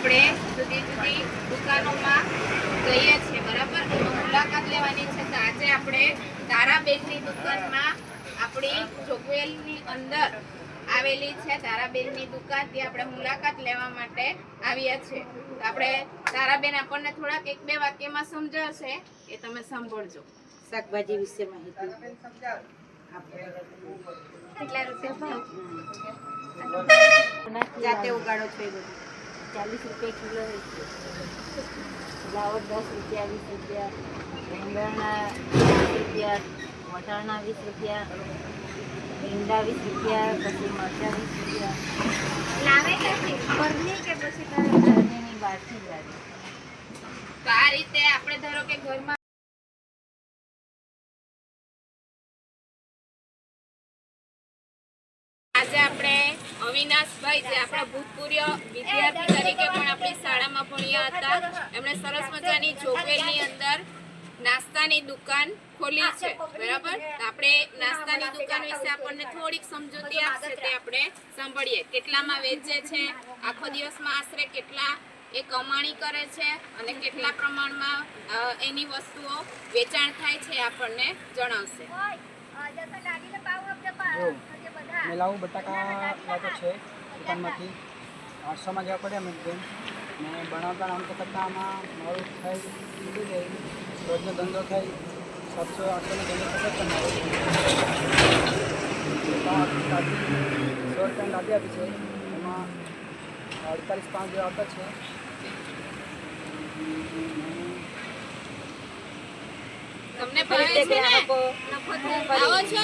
આપણે જુદી જુદી દુકાનોમાં જઈએ છીએ, બરાબર? મુલાકાત લેવાની છે. તો આજે આપણે તારાબેનની દુકાનમાં આપણી જોગવેલની અંદર આવેલી છે તારાબેનની દુકાન, ત્યાં આપણે મુલાકાત લેવા માટે આવ્યા છે. તો આપણે તારાબેન આપણને થોડાક એક બે વાક્યમાં સમજાવશે, એ તમે સાંભળજો. શાકભાજી વિશે માહિતી. કેટલા રૂપિયા ભાવ? જાતે ઉગાડો છો એ બધું? 40 રૂપિયા કિલો હોય છે. ફ્લાવર 10 રૂપિયા, 20 રૂપિયા, રીંગણના 20 રૂપિયા, વટાણા 20 રૂપિયા, ભીંડા 20 રૂપિયા, પછી મરચાં 20 રૂપિયા. લાવે ક્યાંથી? ઘરની કે પછી ઘરની બહારથી જ લાવે. તો આ રીતે આપણે ધારો કે ઘરમાં આજે આપણે અવિનાશભાઈ, જે આપણા ભૂતપૂર્વ વિદ્યાર્થી તરીકે પણ આપણી શાળામાં ભણ્યા હતા, એમણે સરસ મજાની જોગવેલની અંદર નાસ્તાની દુકાન ખોલી છે, બરાબર? તો આપણે નાસ્તાની દુકાન વિશે આપણને થોડીક સમજૂતી આપશે, તે આપણે સાંભળીએ. કેટલામાં વેચે છે, આખો દિવસમાં આશરે કેટલા એ કમાણી કરે છે અને કેટલા પ્રમાણમાં એની વસ્તુઓ વેચાણ થાય છે, આપણને જણાવશે. મેલાવું બટાકા લાવતો છે દુકાનમાંથી 800માં જવા પડે અમે બેન ને બનાવતા આમ તો કરતાં આમાં મારું થાય નીકળી જાય, રોજનો ધંધો થાય 700-800નો ધંધો થતો જ મારો. 100 રૂપિયાની લાદી આપી છે, એમાં 48-5 જેવા આવતા છે. તમને ભાવે છે ને? આવો છો?